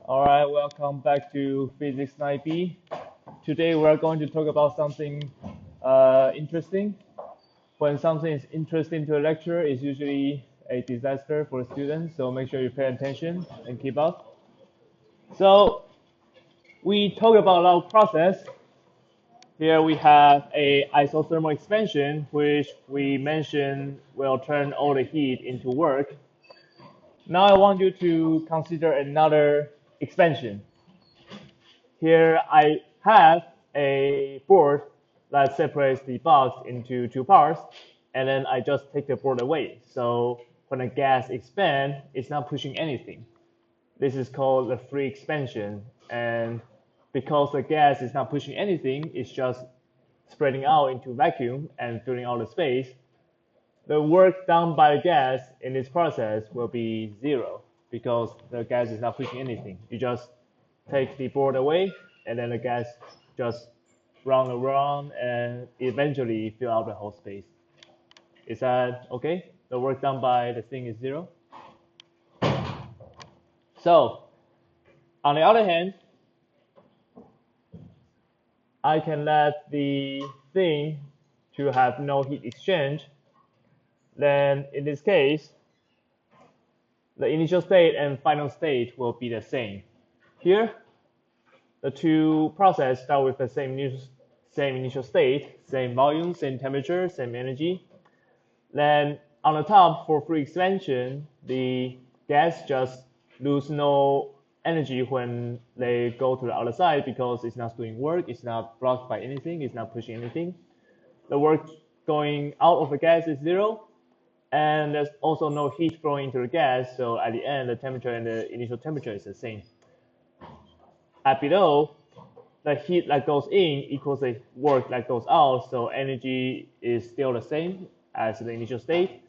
All right, welcome back to Physics 9B. Today we're going to talk about something interesting. When something is interesting to a lecturer, it's usually a disaster for students, so make sure you pay attention and keep up. So we talk about a lot of process. Here we have a isothermal expansion, which we mentioned will turn all the heat into work. Now I want you to consider another expansion. Here I have a board that separates the box into two parts, and then I just take the board away. So when a gas expands, it's not pushing anything. This is called the free expansion, and because the gas is not pushing anything, it's just spreading out into vacuum and filling all the space. The work done by the gas in this process will be zero because the gas is not pushing anything. You just take the board away, and then the gas just run around and eventually fill out the whole space. Is that okay? The work done by the thing is zero. So, on the other hand, I can let the thing to have no heat exchange. Then in this case, the initial state and final state will be the same. Here, the two processes start with the same initial state, same volume, same temperature, same energy. Then on the top, for free expansion, the gas just lose no energy when they go to the other side because it's not doing work, it's not blocked by anything, it's not pushing anything. The work going out of the gas is zero, and there's also no heat flowing into the gas, so at the end, the temperature and the initial temperature is the same. At below, the heat that goes in equals the work that goes out, so energy is still the same as the initial state.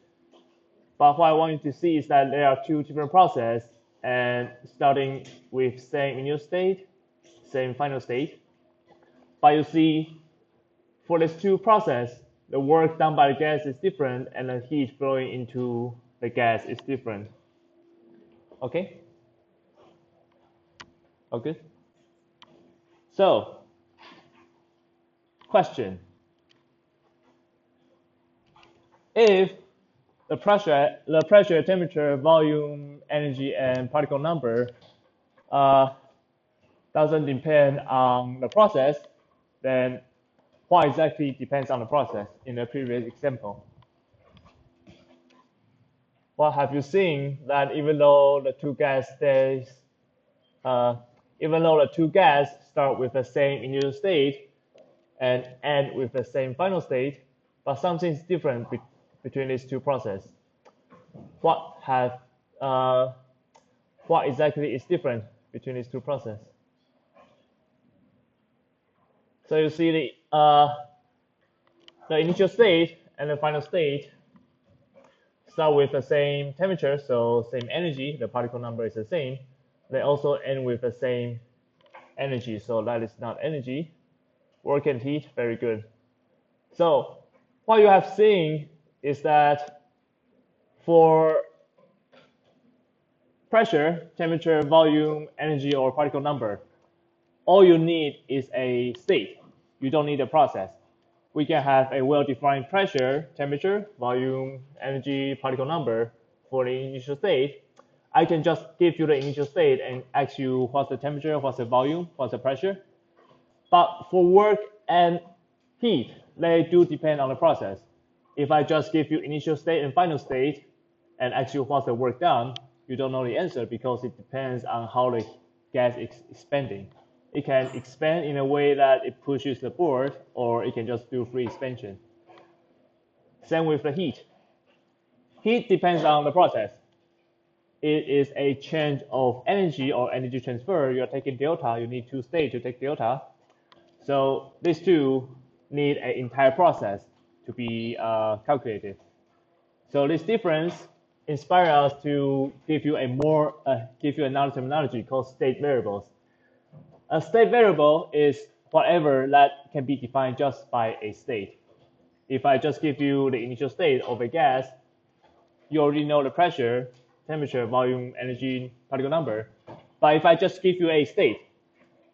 But what I want you to see is that there are two different processes, and starting with same initial state, same final state. But you see, for these two processes, the work done by the gas is different, and the heat flowing into the gas is different. Okay? Okay. So, question. If the pressure, temperature, volume, energy, and particle number doesn't depend on the process, then what exactly depends on the process in the previous example? What have you seen that even though the two gas start with the same initial state and end with the same final state, but something's different between these two processes. What exactly is different between these two processes? So you see the initial state and the final state start with the same temperature, so same energy, the particle number is the same. They also end with the same energy, so that is not energy. Work and heat, very good. So what you have seen is that for pressure, temperature, volume, energy, or particle number, all you need is a state. You don't need a process. We can have a well-defined pressure, temperature, volume, energy, particle number for the initial state. I can just give you the initial state and ask you what's the temperature, what's the volume, what's the pressure. But for work and heat, they do depend on the process. If I just give you initial state and final state and ask you what's the work done, you don't know the answer because it depends on how the gas is expanding. It can expand in a way that it pushes the board, or it can just do free expansion. Same with the heat. Heat depends on the process. It is a change of energy or energy transfer. You're taking delta, you need two states to take delta. So these two need an entire process to be calculated. So this difference inspires us to give you another terminology called state variables. A state variable is whatever that can be defined just by a state. If I just give you the initial state of a gas, you already know the pressure, temperature, volume, energy, particle number. But if I just give you a state,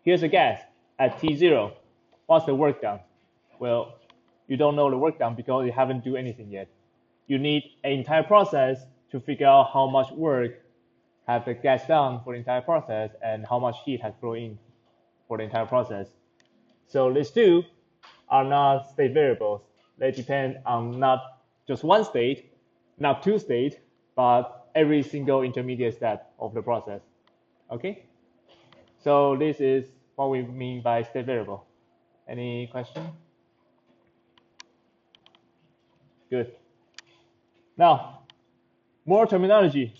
here's a gas at T0, what's the work done? Well, you don't know the work done because you haven't do anything yet. You need an entire process to figure out how much work have the gas done for the entire process and how much heat has flowed in for the entire process. So these two are not state variables. They depend on not just one state, not two states, but every single intermediate step of the process. Okay? So this is what we mean by state variable. Any question? Good. Now, more terminology.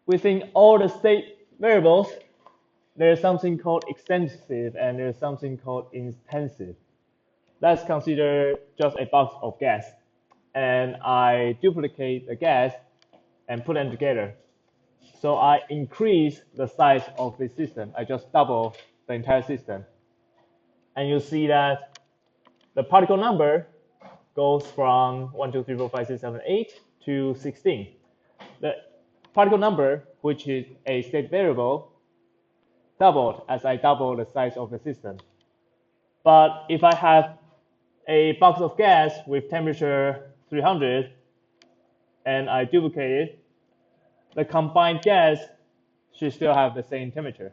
Within all the state variables, there's something called extensive and there's something called intensive. Let's consider just a box of gas. And I duplicate the gas and put them together. So I increase the size of the system. I just double the entire system. And you see that the particle number goes from 1, 2, 3, 4, 5, 6, 7, 8 to 16. The particle number, which is a state variable, doubled as I double the size of the system. But if I have a box of gas with temperature 300 and I duplicate it, the combined gas should still have the same temperature.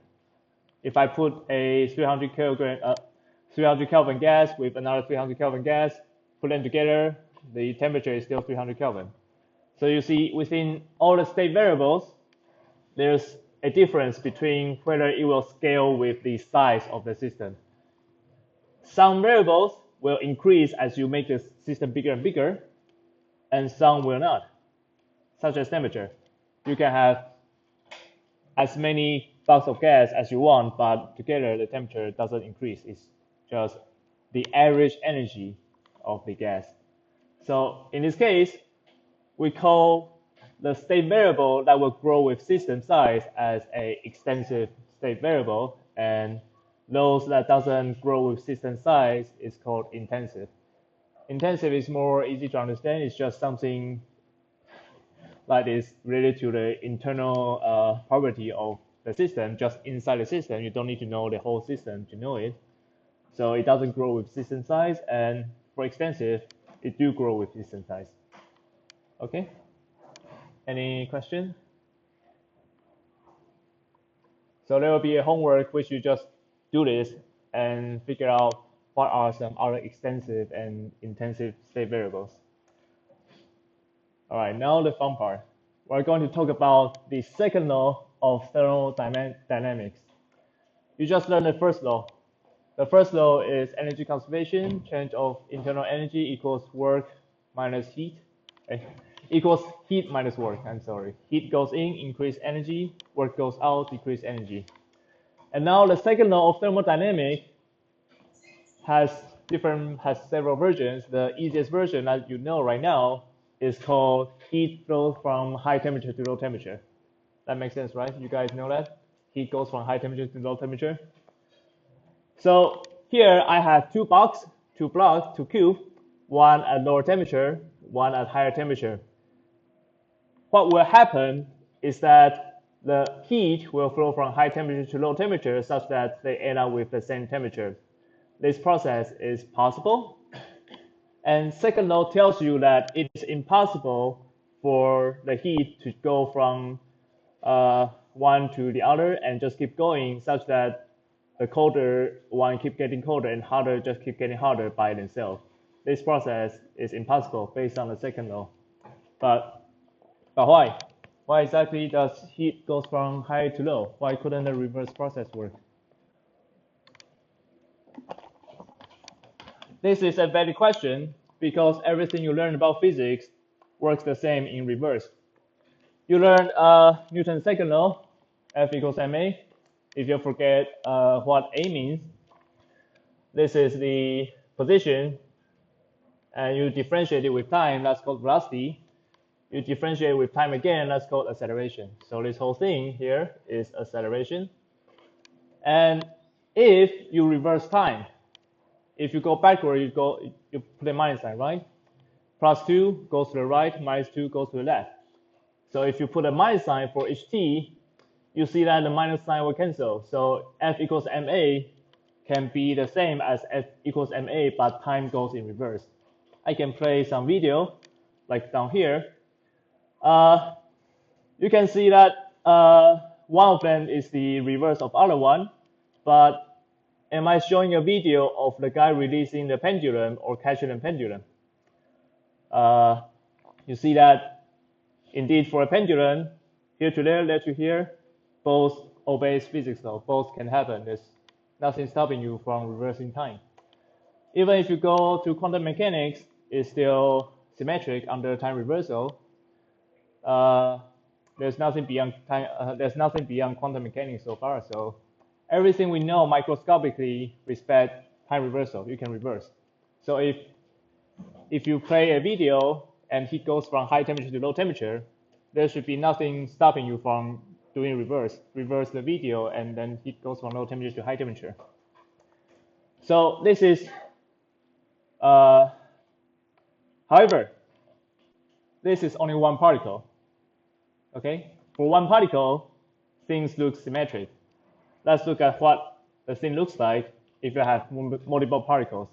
If I put a 300 Kelvin gas with another 300 Kelvin gas, put them together, the temperature is still 300 Kelvin. So you see, within all the state variables, there's a difference between whether it will scale with the size of the system. Some variables will increase as you make the system bigger and bigger, and some will not, such as temperature. You can have as many bucks of gas as you want, but together the temperature doesn't increase. It's just the average energy of the gas. So in this case, we call the state variable that will grow with system size as an extensive state variable, and those that doesn't grow with system size is called intensive. Intensive is more easy to understand. It's just something like this related to the internal property of the system, just inside the system. You don't need to know the whole system to know it. So it doesn't grow with system size, and for extensive, it do grow with system size. Okay? Any question? So there will be a homework which you just do this and figure out what are some other extensive and intensive state variables. All right, now the fun part. We're going to talk about the second law of thermodynamics. You just learned the first law. The first law is energy conservation. Change of internal energy equals work minus heat. Equals heat minus work, I'm sorry. Heat goes in, increase energy. Work goes out, decrease energy. And now the second law of thermodynamics has several versions. The easiest version that you know right now is called heat flows from high temperature to low temperature. That makes sense, right? You guys know that? Heat goes from high temperature to low temperature. So here I have two blocks, two cubes, one at lower temperature, one at higher temperature. What will happen is that the heat will flow from high temperature to low temperature such that they end up with the same temperature. This process is possible. And second law tells you that it is impossible for the heat to go from one to the other and just keep going such that the colder one keep getting colder and hotter just keep getting hotter by themselves. This process is impossible based on the second law. But why? Why exactly does heat goes from high to low? Why couldn't the reverse process work? This is a valid question because everything you learn about physics works the same in reverse. You learned Newton's second law, F equals ma. If you forget what A means, this is the position, and you differentiate it with time, that's called velocity. You differentiate with time again, that's called acceleration. So this whole thing here is acceleration. And if you reverse time, if you go backward, you put a minus sign, right? Plus 2 goes to the right, minus 2 goes to the left. So if you put a minus sign for each t, you see that the minus sign will cancel. So F equals ma can be the same as F equals ma, but time goes in reverse. I can play some video, like down here. You can see that one of them is the reverse of other one, but am I showing a video of the guy releasing the pendulum or catching the pendulum? You see that indeed for a pendulum, here to there to here, both obeys physics law, both can happen. There's nothing stopping you from reversing time. Even if you go to quantum mechanics, it's still symmetric under time reversal. There's nothing beyond time. There's nothing beyond quantum mechanics so far. So everything we know microscopically respect time reversal. You can reverse. So if you play a video and heat goes from high temperature to low temperature, there should be nothing stopping you from doing reverse. Reverse the video and then heat goes from low temperature to high temperature. So this is, however, this is only one particle. Okay, for one particle, things look symmetric. Let's look at what the thing looks like if you have multiple particles.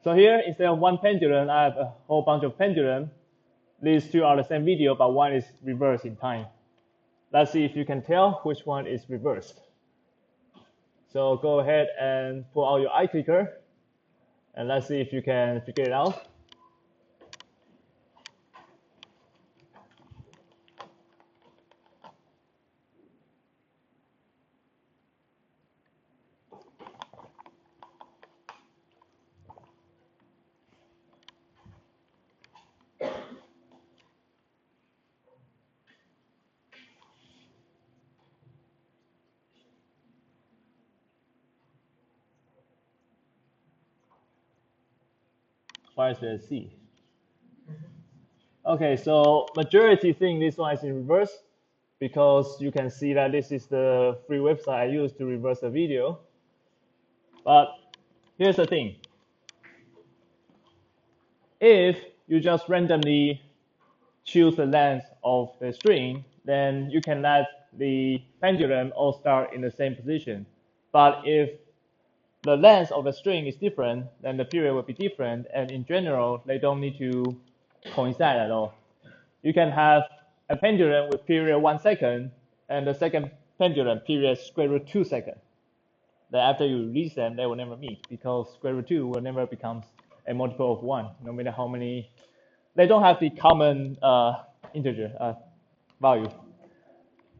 So here, instead of one pendulum, I have a whole bunch of pendulum. These two are the same video, but one is reversed in time. Let's see if you can tell which one is reversed. So go ahead and pull out your eye clicker, and let's see if you can figure it out. Why is there a C? Okay, so majority think this one is in reverse because you can see that this is the free website I used to reverse the video. But here's the thing. If you just randomly choose the length of the string, then you can let the pendulum all start in the same position. But if the length of the string is different, then the period will be different, and in general, they don't need to coincide at all. You can have a pendulum with period 1 second, and the second pendulum period square root 2 seconds. Then after you release them, they will never meet, because square root 2 will never become a multiple of 1, no matter how many. They don't have the common integer value.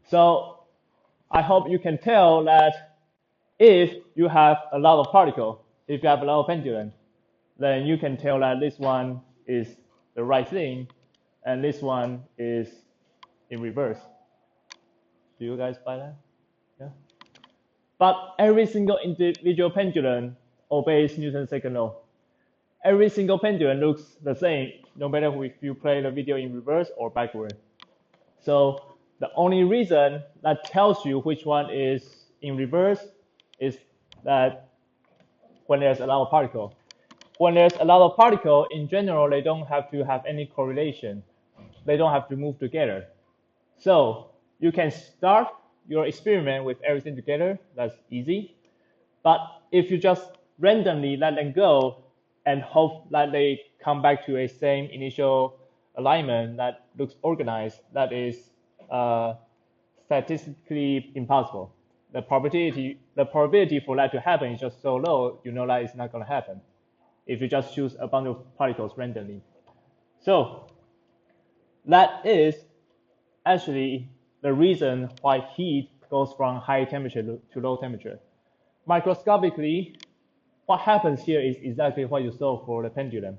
So I hope you can tell that if you have a lot of particles, if you have a lot of pendulum, then you can tell that this one is the right thing, and this one is in reverse. Do you guys buy that? Yeah. But every single individual pendulum obeys Newton's second law. Every single pendulum looks the same, no matter if you play the video in reverse or backward. So the only reason that tells you which one is in reverse is that when there's a lot of particle. When there's a lot of particle, in general, they don't have to have any correlation. They don't have to move together. So you can start your experiment with everything together. That's easy. But if you just randomly let them go and hope that they come back to a same initial alignment that looks organized, that is statistically impossible. The probability for that to happen is just so low, you know that it's not going to happen if you just choose a bunch of particles randomly. So that is actually the reason why heat goes from high temperature to low temperature. Microscopically, what happens here is exactly what you saw for the pendulum.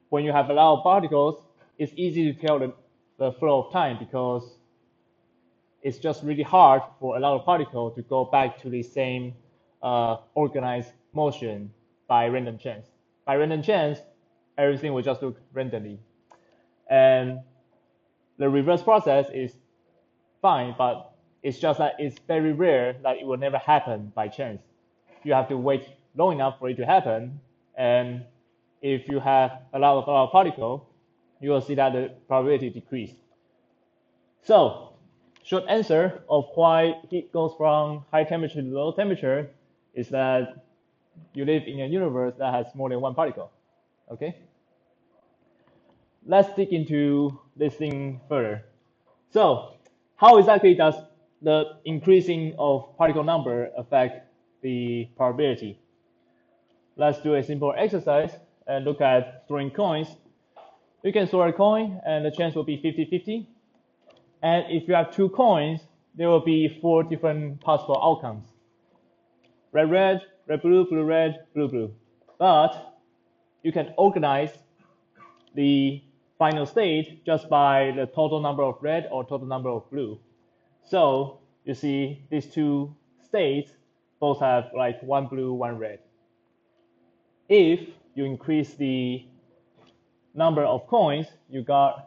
When you have a lot of particles, it's easy to tell the flow of time because it's just really hard for a lot of particles to go back to the same organized motion by random chance. By random chance, everything will just look randomly. And the reverse process is fine, but it's just that it's very rare that it will never happen by chance. You have to wait long enough for it to happen, and if you have a lot of particles, you will see that the probability decrease. So short answer of why heat goes from high temperature to low temperature is that you live in a universe that has more than one particle. Okay? Let's dig into this thing further. So, how exactly does the increasing of particle number affect the probability? Let's do a simple exercise and look at throwing coins. You can throw a coin and the chance will be 50-50. And if you have two coins, there will be 4 different possible outcomes. Red, red, red, blue, blue, red, blue, blue. But you can organize the final state just by the total number of red or total number of blue. So you see these two states both have like one blue, one red. If you increase the number of coins,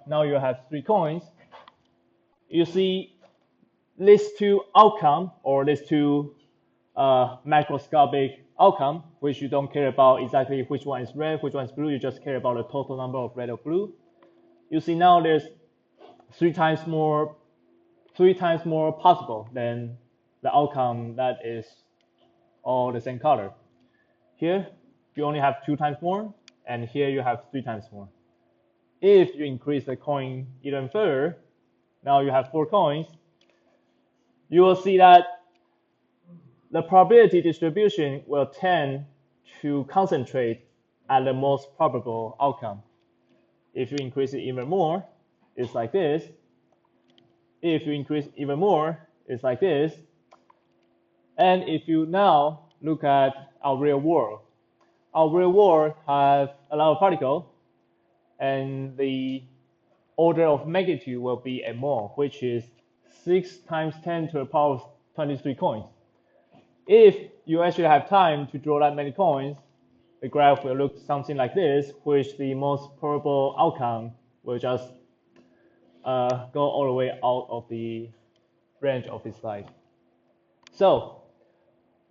now you have 3 coins. You see these two outcome or these two macroscopic outcome, which you don't care about exactly which one is red, which one is blue. You just care about the total number of red or blue. You see now there's 3 times more possible than the outcome that is all the same color. Here you only have 2 times more, and here you have 3 times more. If you increase the coin even further, now you have 4 coins, you will see that the probability distribution will tend to concentrate at the most probable outcome. If you increase it even more, it's like this. If you increase even more, it's like this. And if you now look at our real world has a lot of particles, and the order of magnitude will be a mole, which is 6 times 10 to the power 23 coins. If you actually have time to draw that many coins, the graph will look something like this, which the most probable outcome will just go all the way out of the range of this slide. So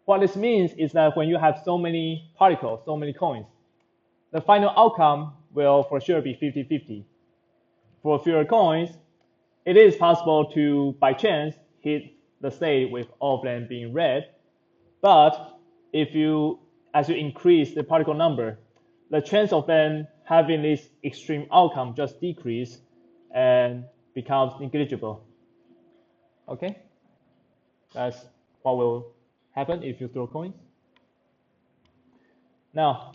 what this means is that when you have so many particles, so many coins, the final outcome will for sure be 50-50. For fewer coins, it is possible to, by chance, hit the state with all of them being red. But as you increase the particle number, the chance of them having this extreme outcome just decrease and becomes negligible. Okay? That's what will happen if you throw coins. Now,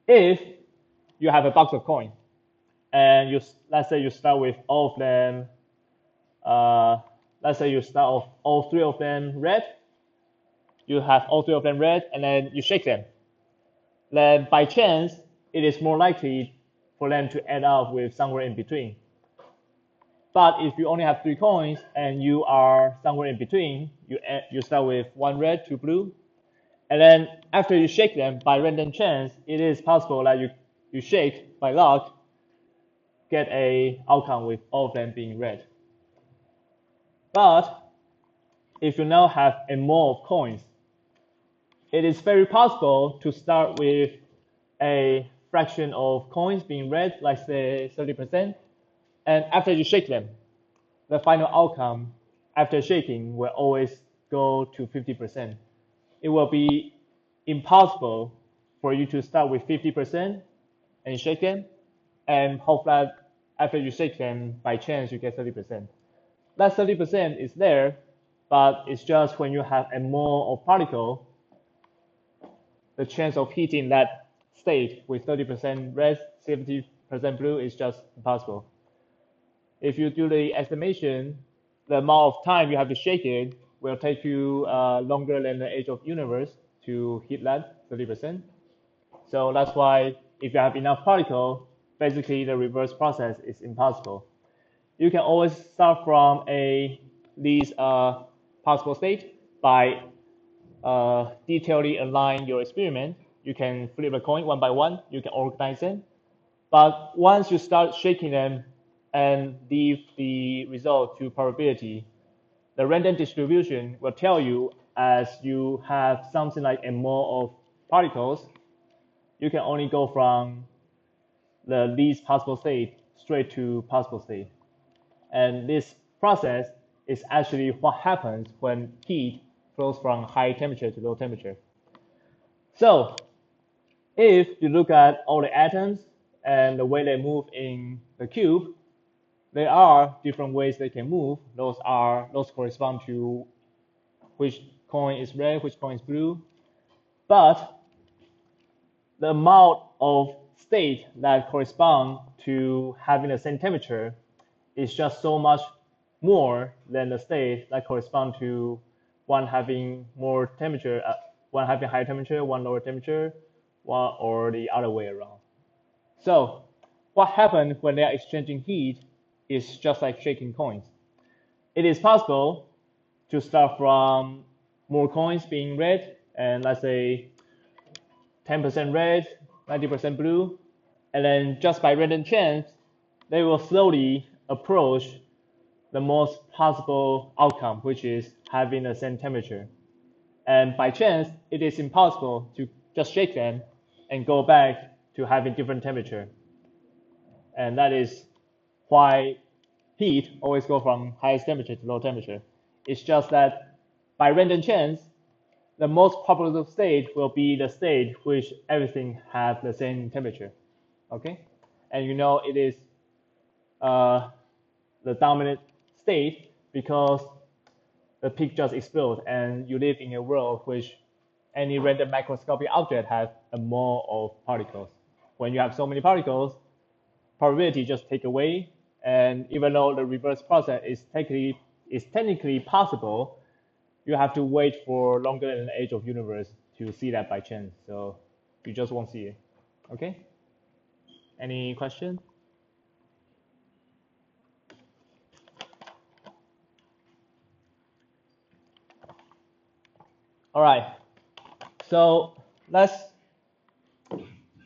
if you have a box of coins, and let's say you start with all of them, let's say you start off all 3 of them red, you have all 3 of them red, and then you shake them. Then by chance, it is more likely for them to end up with somewhere in between. But if you only have 3 coins and you are somewhere in between, you start with 1 red, 2 blue, and then after you shake them by random chance, it is possible that you shake by luck, get a outcome with all of them being red. But if you now have a mole of coins, it is very possible to start with a fraction of coins being red, like say 30%, and after you shake them, the final outcome after shaking will always go to 50%. It will be impossible for you to start with 50% and shake them, and hope that after you shake them, by chance you get 30%. That 30% is there, but it's just when you have a mole of particle, the chance of hitting that state with 30% red, 70% blue is just impossible. If you do the estimation, the amount of time you have to shake it will take you longer than the age of universe to hit that 30%. So that's why if you have enough particle, basically the reverse process is impossible. You can always start from these possible state by detailedly align your experiment. You can flip a coin one by one, you can organize them. But once you start shaking them and leave the result to probability, the random distribution will tell you as you have something like a mole of particles, you can only go from the least possible state straight to possible state. And this process is actually what happens when heat flows from high temperature to low temperature. So if you look at all the atoms and the way they move in the cube, there are different ways they can move. Those correspond to which coin is red, which coin is blue. But the amount of state that correspond to having the same temperature is just so much more than the state that correspond to one having more temperature, one having higher temperature, one lower temperature, or the other way around. So what happens when they are exchanging heat is just like shaking coins. It is possible to start from more coins being red, and let's say 10% red, 90% blue, and then just by random chance, they will slowly approach the most possible outcome, which is having the same temperature. And by chance, it is impossible to just shake them and go back to having different temperature. And that is why heat always go from highest temperature to low temperature. It's just that by random chance, the most popular state will be the state which everything have the same temperature. Okay, and you know it is the dominant state because the peak just explodes, and you live in a world which any random macroscopic object has a mole of particles. When you have so many particles, probability just take away, and even though the reverse process is technically possible, you have to wait for longer than the age of universe to see that by chance. So you just won't see it. Okay? Any question? All right. So let's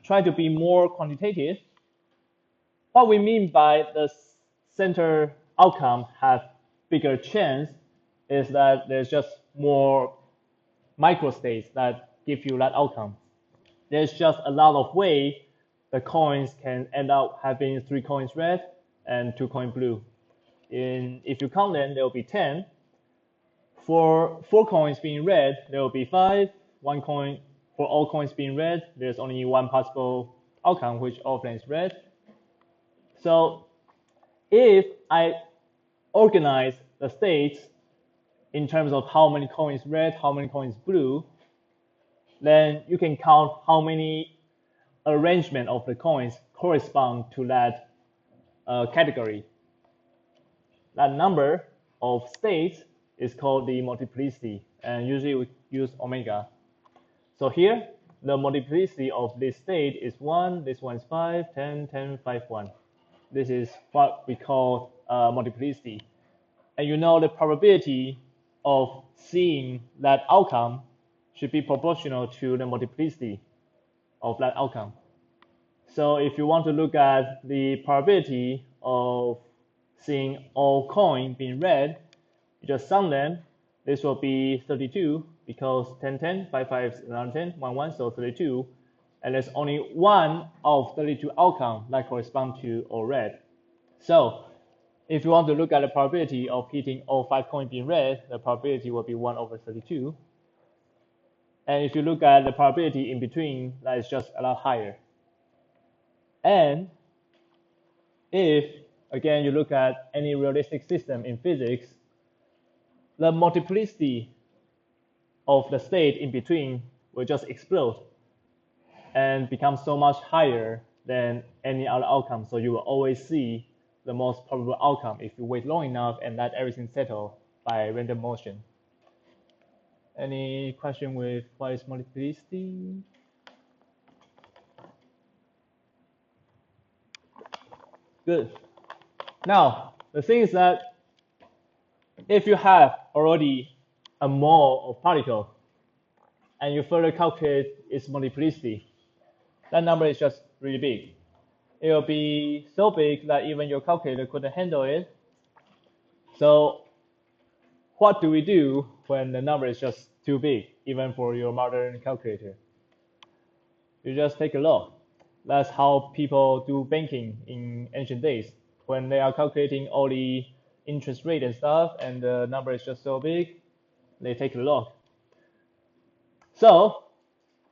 try to be more quantitative. What we mean by the center outcome have bigger chance is that there's just more microstates that give you that outcome. There's just a lot of ways the coins can end up having 3 coins red and 2 coins blue. If you count them, there will be 10. For 4 coins being red, there will be 5. 1 coin for all coins being red, there's only one possible outcome, which all of them is red. So if I organize the states in terms of how many coins red, how many coins blue, then you can count how many arrangement of the coins correspond to that category. That number of states is called the multiplicity, and usually we use omega. So here, the multiplicity of this state is 1, this one is 5, 10, 10, 5, 1. This is what we call multiplicity. And you know the probability of seeing that outcome should be proportional to the multiplicity of that outcome. So if you want to look at the probability of seeing all coins being red, you just sum them. This will be 32 because 10, 10, 5, 5 is another 10, 1, 1, so 32. And there's only one of 32 outcomes that correspond to all red. So if you want to look at the probability of hitting all 5 coins being red, the probability will be 1 over 32. And if you look at the probability in between, that is just a lot higher. And if, again, you look at any realistic system in physics, the multiplicity of the state in between will just explode and become so much higher than any other outcome. So you will always see the most probable outcome if you wait long enough and let everything settle by random motion. Any question with what is multiplicity? Good. Now, the thing is that if you have already a mole of particle and you further calculate its multiplicity, that number is just really big. It will be so big that even your calculator couldn't handle it. So what do we do when the number is just too big, even for your modern calculator? You just take a log. That's how people do banking in ancient days. When they are calculating all the interest rate and stuff, and the number is just so big, they take a log. So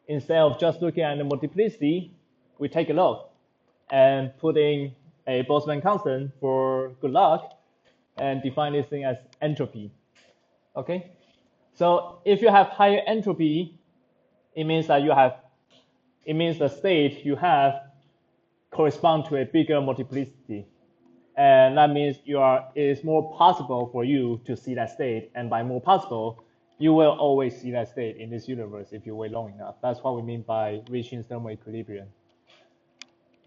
instead of just looking at the multiplicity, we take a log and put in a Boltzmann constant for good luck and define this thing as entropy. Okay? So if you have higher entropy, it means that the state you have correspond to a bigger multiplicity. And that means it is more possible for you to see that state. And by more possible, you will always see that state in this universe if you wait long enough. That's what we mean by reaching thermal equilibrium.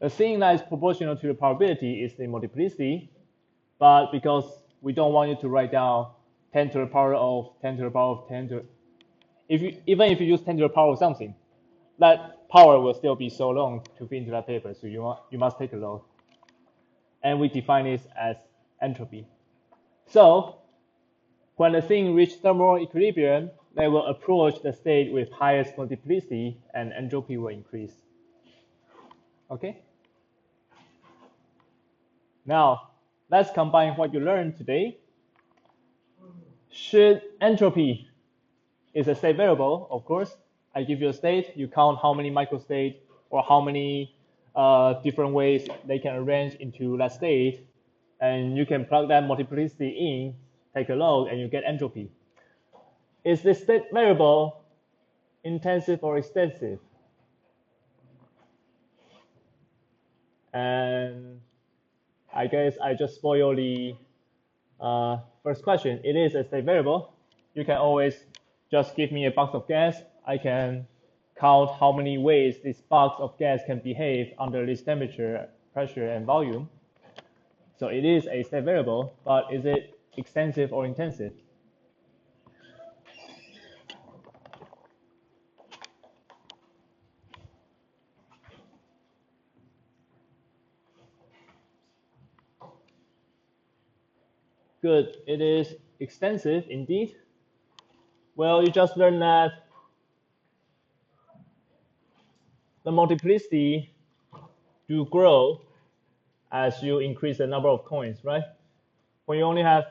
The thing that is proportional to the probability is the multiplicity, but because we don't want you to write down 10 to the power of 10 to the power of 10 to, even if you use 10 to the power of something, that power will still be so long to fit into that paper, so you must take a log. And we define this as entropy. So when the thing reaches thermal equilibrium, they will approach the state with highest multiplicity, and entropy will increase. Okay? Now, let's combine what you learned today. Should entropy is a state variable, of course. I give you a state, you count how many microstates or how many different ways they can arrange into that state, and you can plug that multiplicity in, take a log, and you get entropy. Is this state variable intensive or extensive? And I guess I just spoiled the first question. It is a state variable. You can always just give me a box of gas. I can count how many ways this box of gas can behave under this temperature, pressure, and volume. So it is a state variable, but is it extensive or intensive? Good, it is extensive indeed. Well, you just learned that the multiplicity do grow as you increase the number of coins, right? When you only have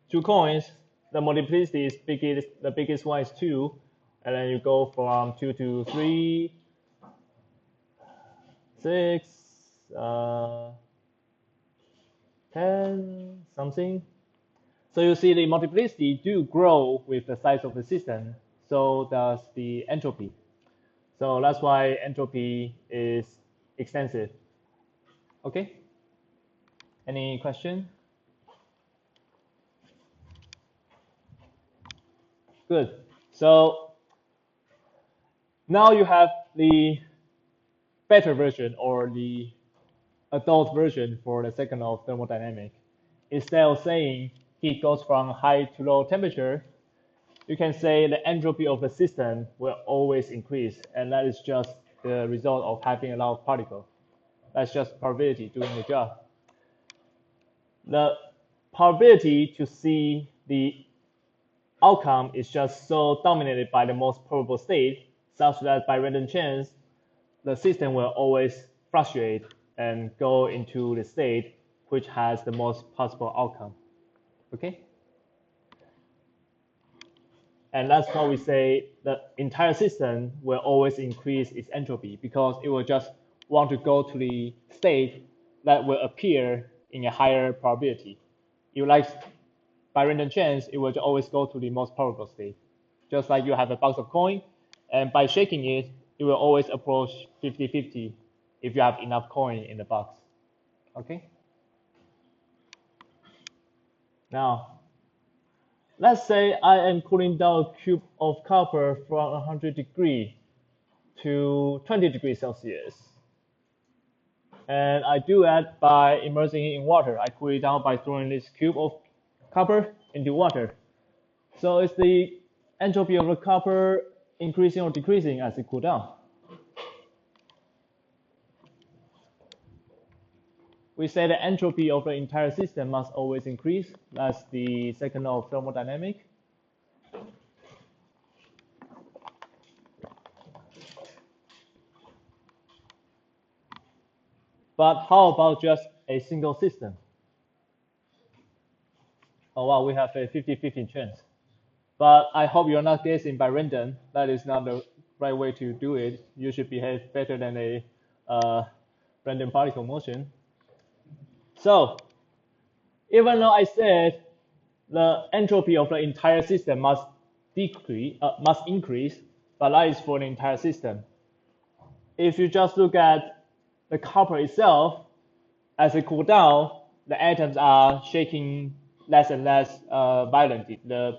2 coins, the multiplicity is the biggest one is 2, and then you go from 2 to 3, 6, 10, something. So you see the multiplicity do grow with the size of the system, so does the entropy. So that's why entropy is extensive. Okay? Any question? Good. So now you have the better version or the adult version for the second law of thermodynamics. Instead of saying heat goes from high to low temperature, you can say the entropy of the system will always increase, and that is just the result of having a lot of particles. That's just probability doing the job. The probability to see the outcome is just so dominated by the most probable state, such that by random chance, the system will always fluctuate and go into the state which has the most possible outcome. Okay? And that's why we say the entire system will always increase its entropy, because it will just want to go to the state that will appear in a higher probability. By random chance, it will always go to the most probable state. Just like you have a box of coin, and by shaking it, it will always approach 50-50 if you have enough coin in the box. Okay? Now, let's say I am cooling down a cube of copper from 100 degrees to 20 degrees Celsius. And I do that by immersing it in water. I cool it down by throwing this cube of copper into water. So is the entropy of the copper increasing or decreasing as it cools down? We say the entropy of the entire system must always increase. That's the second law of thermodynamics. But how about just a single system? Oh wow, we have a 50-50 chance. But I hope you're not guessing by random. That is not the right way to do it. You should behave better than a random particle motion. So even though I said the entropy of the entire system must increase, but that is for the entire system. If you just look at the copper itself, as it cools down, the atoms are shaking less and less violently. The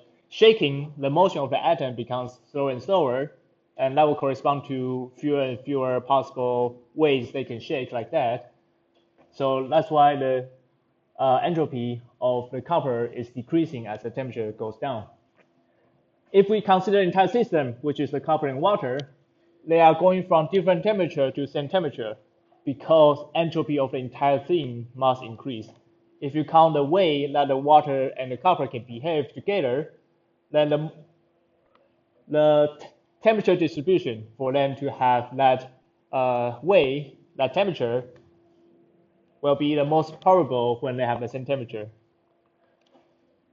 motion of the atom becomes slower and slower, and that will correspond to fewer and fewer possible ways they can shake like that. So that's why the entropy of the copper is decreasing as the temperature goes down. If we consider the entire system, which is the copper and water, they are going from different temperature to same temperature because entropy of the entire thing must increase. If you count the way that the water and the copper can behave together, then the temperature distribution for them to have that way, that temperature, will be the most probable when they have the same temperature.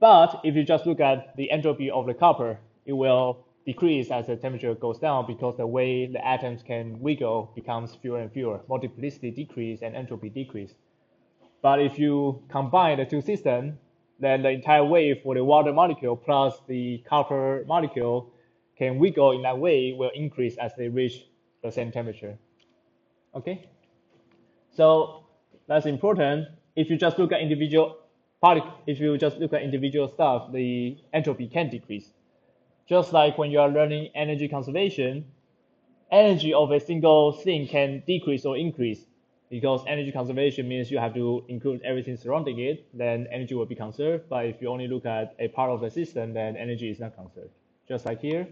But if you just look at the entropy of the copper, it will decrease as the temperature goes down because the way the atoms can wiggle becomes fewer and fewer. Multiplicity decrease and entropy decrease. But if you combine the two systems, then the entire wave for the water molecule plus the copper molecule can wiggle in that way will increase as they reach the same temperature. Okay? So that's important. If you just look at individual stuff, the entropy can decrease. Just like when you are learning energy conservation, energy of a single thing can decrease or increase because energy conservation means you have to include everything surrounding it, then energy will be conserved. But if you only look at a part of the system, then energy is not conserved. Just like here,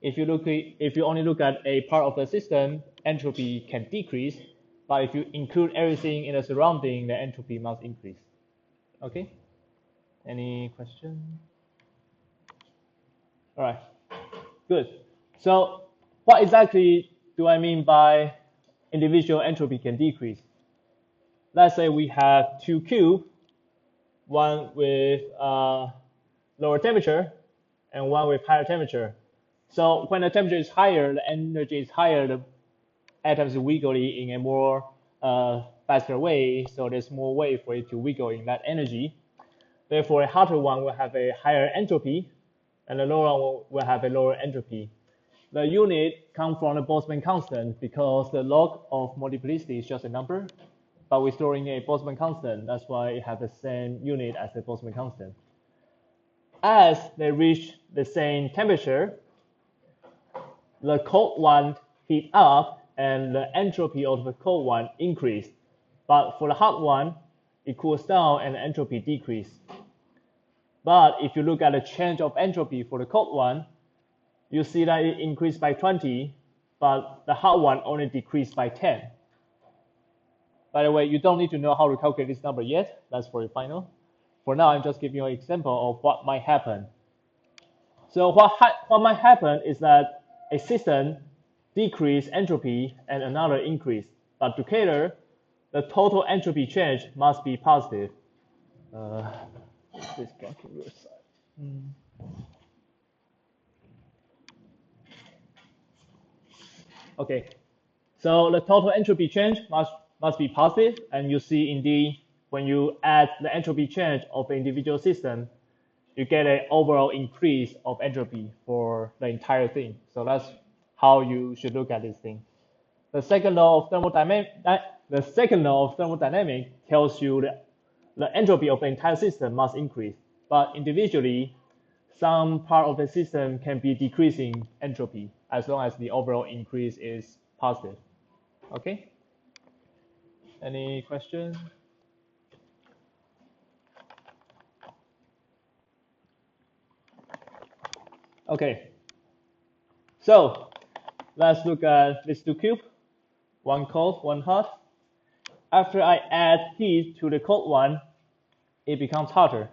if you only look at a part of the system, entropy can decrease. But if you include everything in the surrounding, the entropy must increase. Okay? Any question? All right, good. So what exactly do I mean by individual entropy can decrease? Let's say we have two cubes, one with lower temperature and one with higher temperature. So when the temperature is higher, the energy is higher, the atoms wiggle in a more faster way, so there's more way for it to wiggle in that energy. Therefore, a hotter one will have a higher entropy, and the lower one will have a lower entropy. The unit comes from the Boltzmann constant because the log of multiplicity is just a number, but we're storing a Boltzmann constant. That's why it has the same unit as the Boltzmann constant. As they reach the same temperature, the cold one heat up and the entropy of the cold one increase. But for the hot one, it cools down and the entropy decrease. But if you look at the change of entropy for the cold one, you see that it increased by 20, but the hot one only decreased by 10. By the way, you don't need to know how to calculate this number yet. That's for your final. For now, I'm just giving you an example of what might happen. So what might happen is that a system decrease entropy and another increase, but together, the total entropy change must be positive. This blocking your side. Okay, so the total entropy change must be positive, and you see indeed when you add the entropy change of the individual system, you get an overall increase of entropy for the entire thing. So that's how you should look at this thing. The second law of thermodynamics tells you that the entropy of the entire system must increase, but individually, some part of the system can be decreasing entropy as long as the overall increase is positive. Okay? Any questions? Okay. So let's look at these two cubes, one cold, one hot. After I add heat to the cold one, it becomes hotter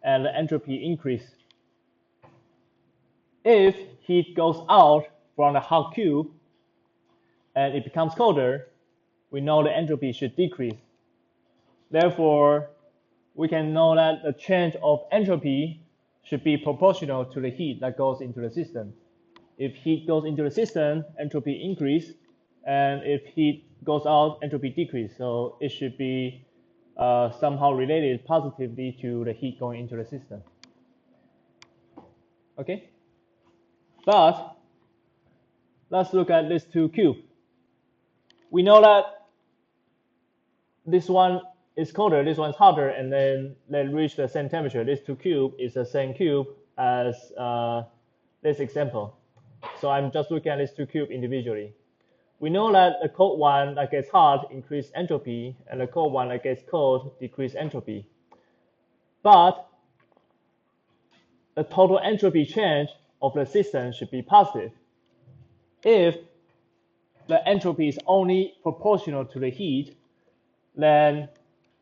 and the entropy increases. If heat goes out from the hot cube and it becomes colder, we know the entropy should decrease. Therefore, we can know that the change of entropy should be proportional to the heat that goes into the system. If heat goes into the system, entropy increase, and if heat goes out, entropy decrease. So it should be somehow related positively to the heat going into the system. Okay, but let's look at this two cube. We know that this one is colder, this one's hotter, and then they reach the same temperature. This two cube is the same cube as this example. So I'm just looking at this two cube individually. We know that the cold one that gets hot increase entropy, and the cold one that gets cold decrease entropy. But the total entropy change of the system should be positive. If the entropy is only proportional to the heat, then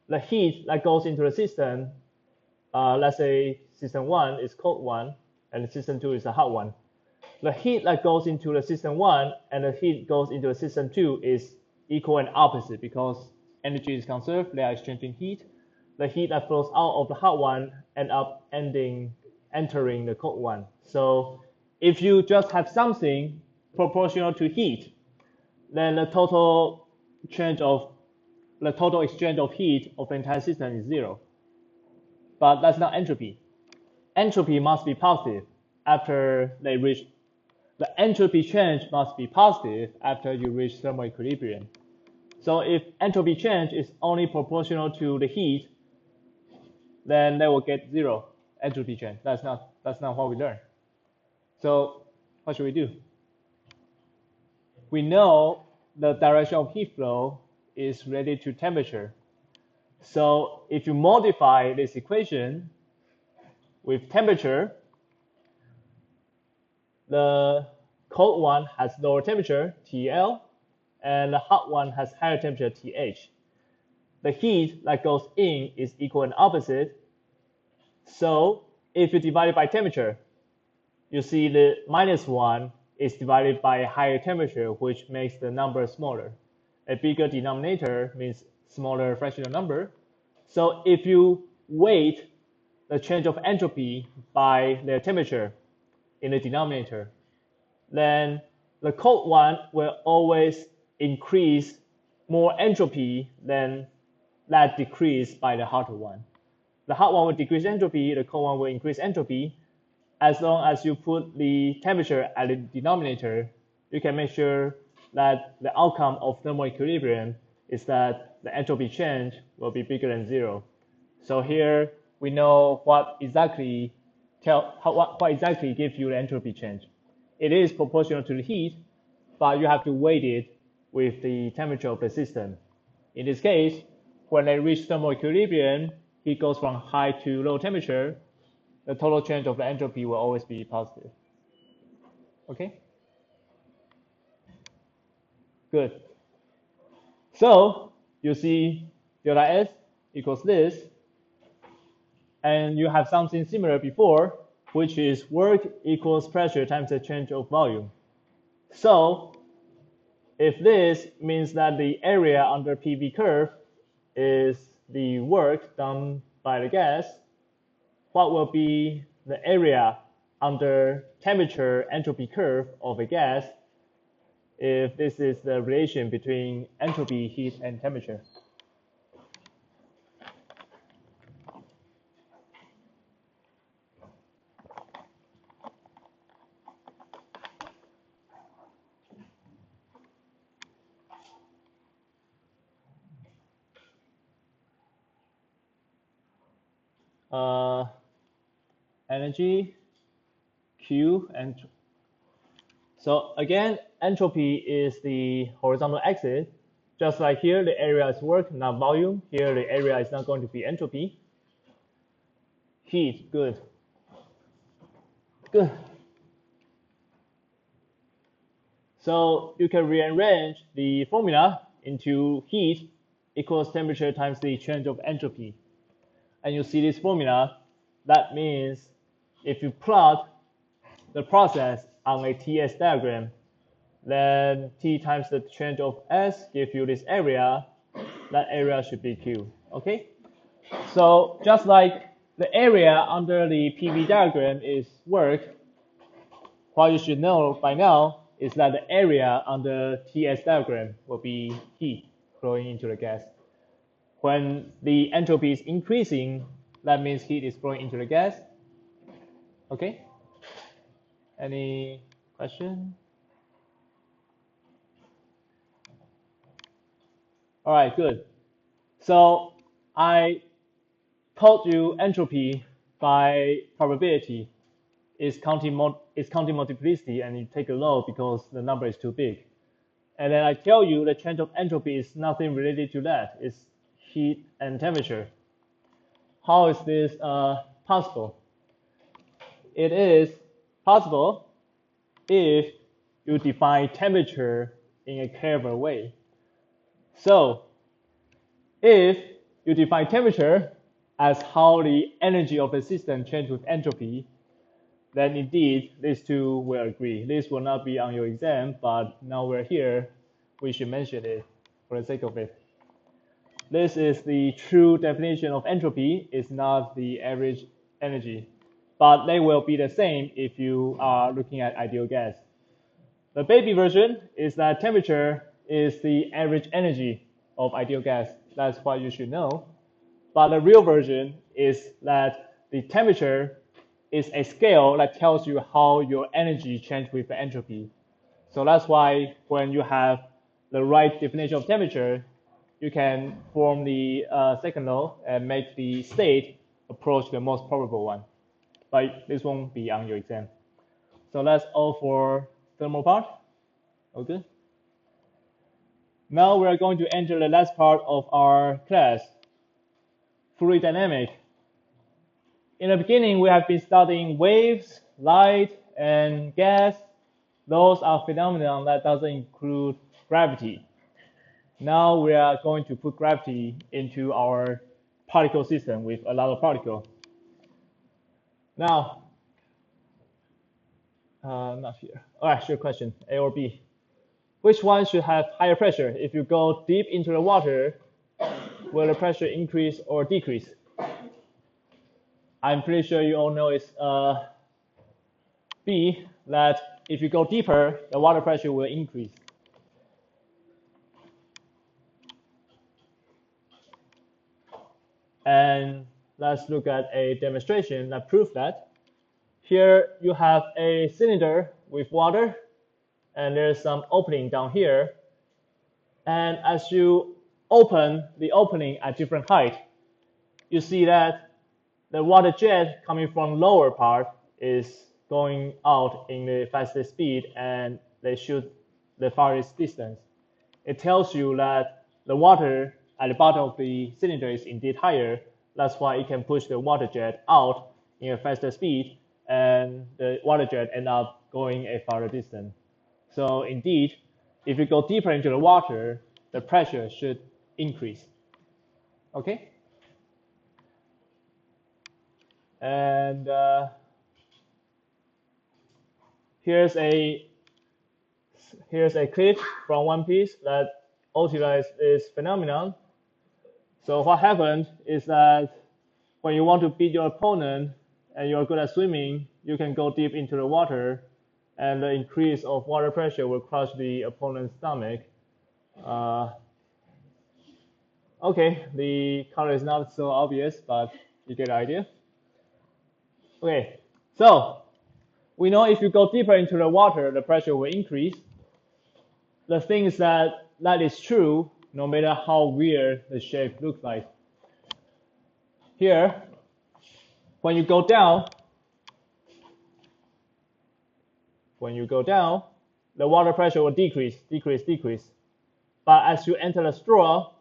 the heat that goes into the system, let's say system 1 is cold one, and system 2 is a hot one. The heat that goes into the system 1 and the heat goes into the system 2 is equal and opposite because energy is conserved, they are exchanging heat. The heat that flows out of the hot one ends up entering the cold one. So if you just have something proportional to heat, then the total exchange of heat of the entire system is 0. But that's not entropy. Entropy must be positive after they reach. The entropy change must be positive after you reach thermal equilibrium. So if entropy change is only proportional to the heat, then they will get 0 entropy change. That's not what we learned. So what should we do? We know the direction of heat flow is related to temperature. So if you modify this equation with temperature, the cold one has lower temperature, TL, and the hot one has higher temperature, TH. The heat that goes in is equal and opposite. So if you divide it by temperature, you see the -1 is divided by a higher temperature, which makes the number smaller. A bigger denominator means smaller fractional number. So if you weight the change of entropy by their temperature in the denominator, then the cold one will always increase more entropy than that decrease by the hotter one. The hot one will decrease entropy, the cold one will increase entropy. As long as you put the temperature at the denominator, you can make sure that the outcome of thermal equilibrium is that the entropy change will be bigger than 0. So here we know what exactly gives you the entropy change. It is proportional to the heat, but you have to weight it with the temperature of the system. In this case, when they reach thermal equilibrium, heat goes from high to low temperature. The total change of the entropy will always be positive. Okay? Good. So you see delta S equals this, and you have something similar before, which is work equals pressure times the change of volume. So if this means that the area under PV curve is the work done by the gas, what will be the area under temperature entropy curve of a gas if this is the relation between entropy, heat, and temperature? Energy, Q, and so again, entropy is the horizontal axis. Just like here, the area is work, not volume. Here, the area is not going to be entropy. Heat, good. Good. So you can rearrange the formula into heat equals temperature times the change of entropy. And you see this formula. That means if you plot the process on a TS diagram, then T times the change of S gives you this area. That area should be Q. Okay? So just like the area under the PV diagram is work, what you should know by now is that the area under TS diagram will be heat flowing into the gas. When the entropy is increasing, that means heat is flowing into the gas. Okay? Any question? All right, good. So I told you entropy by probability is counting multiplicity, and you take a low because the number is too big. And then I tell you the change of entropy is nothing related to that. It's heat and temperature. How is this possible? It is possible if you define temperature in a clever way. So if you define temperature as how the energy of the system changes with entropy, then indeed these two will agree. This will not be on your exam, but now we're here, we should mention it for the sake of it. This is the true definition of entropy. It's not the average energy, but they will be the same if you are looking at ideal gas. The baby version is that temperature is the average energy of ideal gas. That's what you should know. But the real version is that the temperature is a scale that tells you how your energy changes with the entropy. So that's why when you have the right definition of temperature, you can form the second law and make the state approach the most probable one. But this won't be on your exam. So that's all for thermal part. Okay. Now we are going to enter the last part of our class, fluid dynamics. In the beginning, we have been studying waves, light, and gas. Those are phenomena that doesn't include gravity. Now we are going to put gravity into our particle system with a lot of particles. Now, not here. All right, sure question, A or B. Which one should have higher pressure? If you go deep into the water, will the pressure increase or decrease? I'm pretty sure you all know it's B, that if you go deeper, the water pressure will increase. And let's look at a demonstration that proves that. Here you have a cylinder with water, and there's some opening down here. And as you open the opening at different height, you see that the water jet coming from lower part is going out in the fastest speed, and they shoot the farthest distance. It tells you that the water at the bottom of the cylinder is indeed higher. That's why it can push the water jet out in a faster speed, and the water jet end up going a farther distance. So indeed, if you go deeper into the water, the pressure should increase. Okay? And here's a clip from One Piece that utilizes this phenomenon. So what happened is that when you want to beat your opponent and you're good at swimming, you can go deep into the water, and the increase of water pressure will crush the opponent's stomach. Okay, the color is not so obvious, but you get the idea. Okay, so we know if you go deeper into the water, the pressure will increase. The thing is that is true no matter how weird the shape looks like. Here, when you go down, the water pressure will decrease. But as you enter the straw,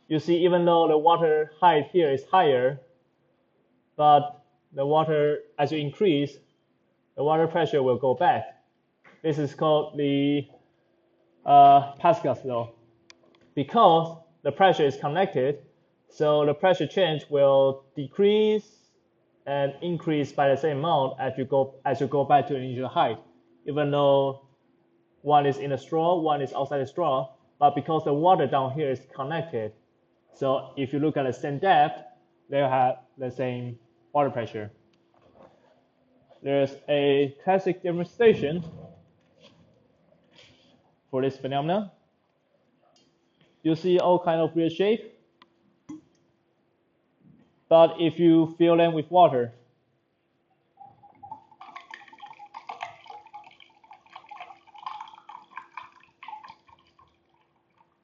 you see even though the water height here is higher, but the water, as you increase, the water pressure will go back. This is called the Pascal's law. Because the pressure is connected, so the pressure change will decrease and increase by the same amount as you go back to the initial height, even though one is in a straw, one is outside the straw. But because the water down here is connected, so if you look at the same depth, they have the same water pressure. There's a classic demonstration for this phenomenon. You see all kind of weird shape, but if you fill them with water,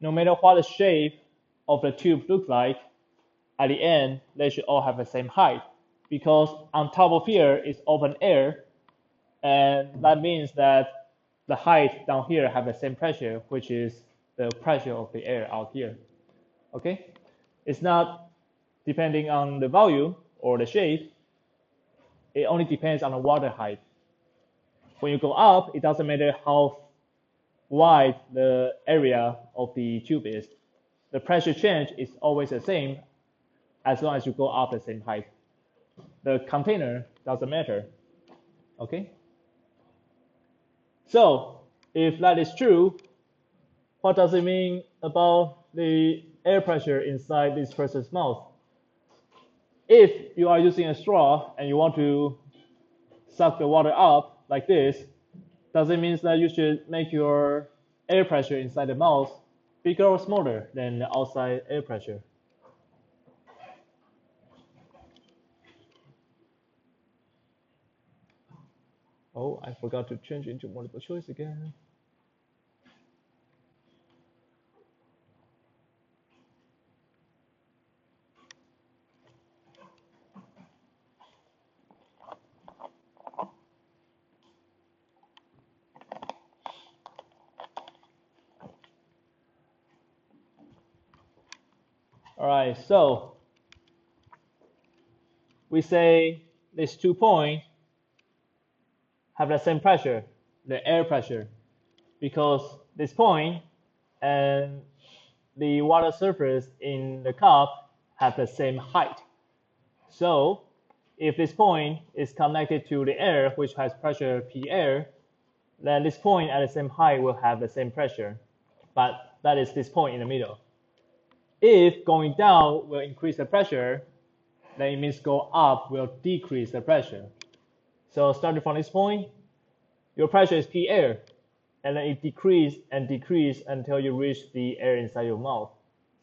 no matter what the shape of the tube looks like, at the end, they should all have the same height. Because on top of here is open air, and that means that the height down here have the same pressure, which is the pressure of the air out here. Okay? It's not depending on the volume or the shape. It only depends on the water height. When you go up, it doesn't matter how wide the area of the tube is. The pressure change is always the same as long as you go up the same height. The container doesn't matter. Okay? So, if that is true, what does it mean about the air pressure inside this person's mouth? If you are using a straw and you want to suck the water up like this, does it mean that you should make your air pressure inside the mouth bigger or smaller than the outside air pressure? Oh, I forgot to change into multiple choice again. All right, so we say these 2 points have the same pressure, the air pressure, because this point and the water surface in the cup have the same height. So if this point is connected to the air, which has pressure P air, then this point at the same height will have the same pressure, but that is this point in the middle. If going down will increase the pressure, then it means go up will decrease the pressure. So starting from this point, your pressure is P air, and then it decreases and decreases until you reach the air inside your mouth.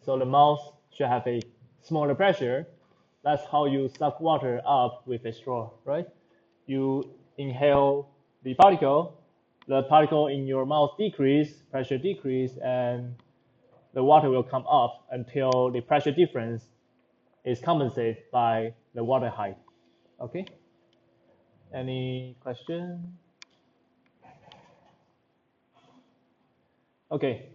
So the mouth should have a smaller pressure. That's how you suck water up with a straw, right? You inhale the particle in your mouth decrease, pressure decrease, and the water will come up until the pressure difference is compensated by the water height. Okay? Any question? Okay.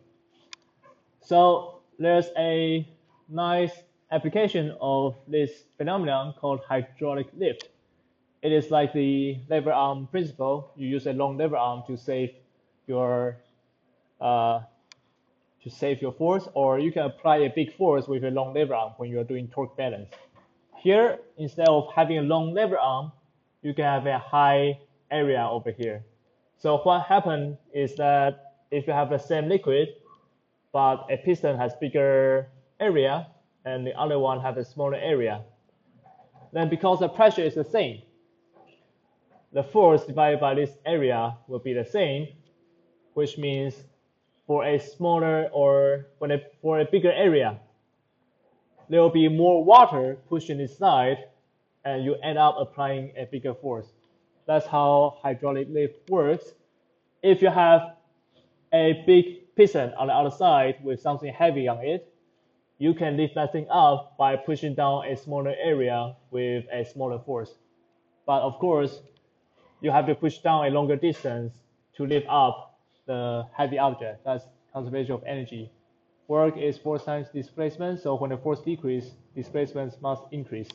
So there's a nice application of this phenomenon called hydraulic lift. It is like the lever arm principle. You use a long lever arm to save your force, or you can apply a big force with a long lever arm when you are doing torque balance. Here, instead of having a long lever arm, you can have a high area over here. So what happens is that if you have the same liquid, but a piston has bigger area and the other one has a smaller area, then because the pressure is the same, the force divided by this area will be the same, which means for a smaller or for a bigger area, there will be more water pushing inside, and you end up applying a bigger force. That's how hydraulic lift works. If you have a big piston on the other side with something heavy on it, you can lift that thing up by pushing down a smaller area with a smaller force. But of course, you have to push down a longer distance to lift up the heavy object. That's conservation of energy. Work is force times displacement, so when the force decreases, displacement must increase.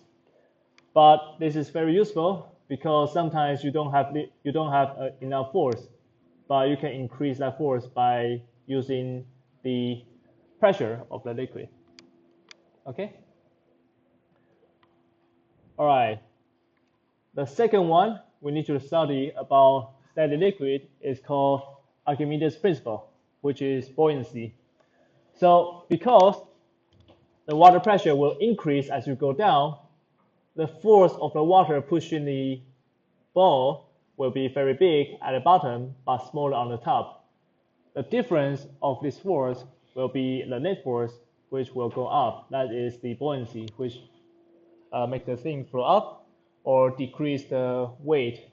But this is very useful because sometimes you don't have enough force, but you can increase that force by using the pressure of the liquid. Okay? All right. The second one we need to study about steady liquid is called Archimedes' principle, which is buoyancy. So because the water pressure will increase as you go down. The force of the water pushing the ball will be very big at the bottom, but smaller on the top. The difference of this force will be the net force, which will go up. That is the buoyancy, which makes the thing flow up or decrease the weight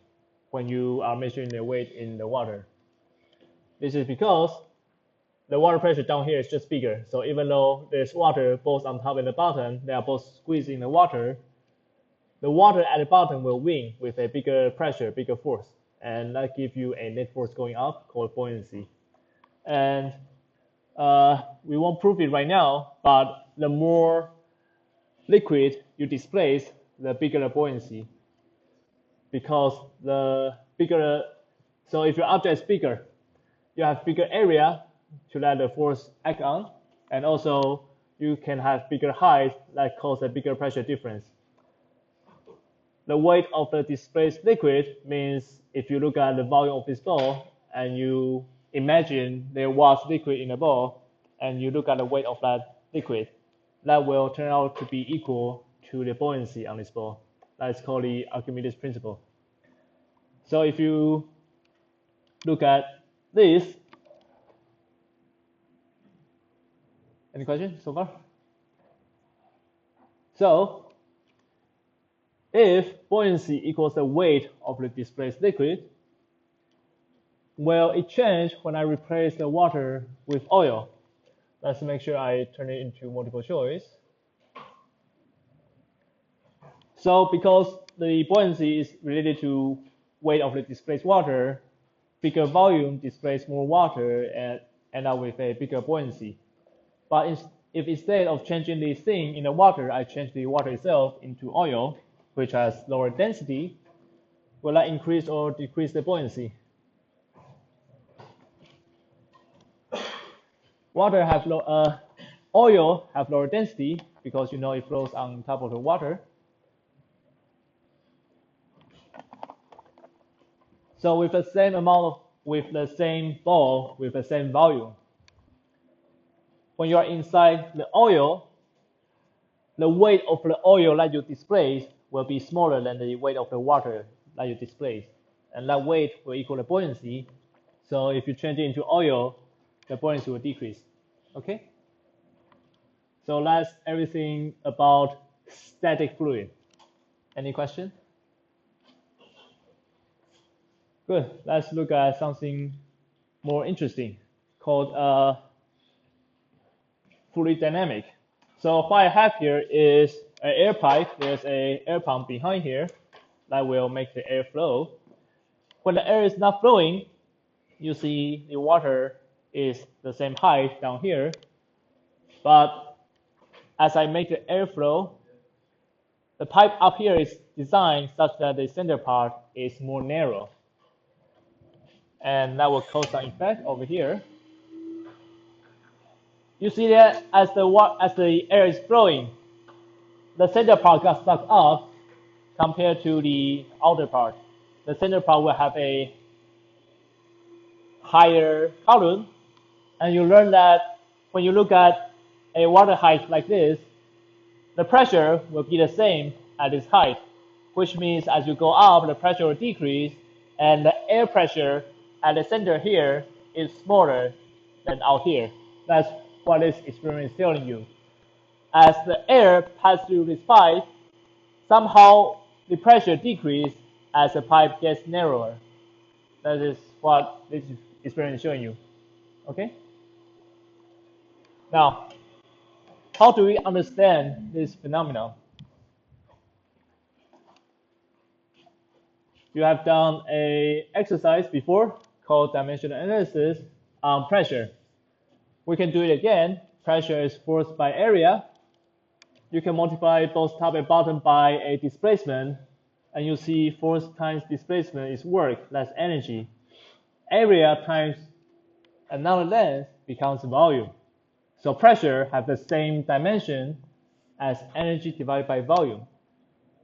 when you are measuring the weight in the water. This is because the water pressure down here is just bigger. So even though there's water both on top and the bottom, they are both squeezing the water at the bottom will win with a bigger pressure, bigger force. And that gives you a net force going up called buoyancy. And we won't prove it right now, but the more liquid you displace, the bigger the buoyancy. Because the bigger, so if your object is bigger, you have bigger area to let the force act on, and also you can have bigger height that causes a bigger pressure difference. The weight of the displaced liquid means if you look at the volume of this ball and you imagine there was liquid in the ball and you look at the weight of that liquid, that will turn out to be equal to the buoyancy on this ball. That is called the Archimedes principle. So if you look at this, any questions so far? So if buoyancy equals the weight of the displaced liquid, will it change when I replace the water with oil? Let's make sure I turn it into multiple choice. So because the buoyancy is related to weight of the displaced water, bigger volume displaces more water and end up with a bigger buoyancy. But if instead of changing the thing in the water, I change the water itself into oil, which has lower density, will that increase or decrease the buoyancy? Oil have lower density because you know it flows on top of the water. So with the same amount with the same ball, with the same volume, when you are inside the oil, the weight of the oil that you displace will be smaller than the weight of the water that you displace. And that weight will equal the buoyancy. So if you change it into oil, the buoyancy will decrease. Okay? So that's everything about static fluid. Any question? Good. Let's look at something more interesting called fluid dynamic. So what I have here is an air pipe. There's an air pump behind here that will make the air flow. When the air is not flowing, you see the water is the same height down here. But as I make the air flow, the pipe up here is designed such that the center part is more narrow. And that will cause some effect over here. You see that as the air is flowing, the center part got stuck up compared to the outer part. The center part will have a higher column, and you learn that when you look at a water height like this, the pressure will be the same at this height, which means as you go up, the pressure will decrease, and the air pressure at the center here is smaller than out here. That's what this experiment is telling you. As the air passes through this pipe, somehow the pressure decreases as the pipe gets narrower. That is what this experiment is showing you. Okay? Now, how do we understand this phenomenon? You have done an exercise before called dimensional analysis on pressure. We can do it again. Pressure is force by area. You can multiply both top and bottom by a displacement, and you see force times displacement is work, that's energy. Area times another length becomes volume. So pressure has the same dimension as energy divided by volume.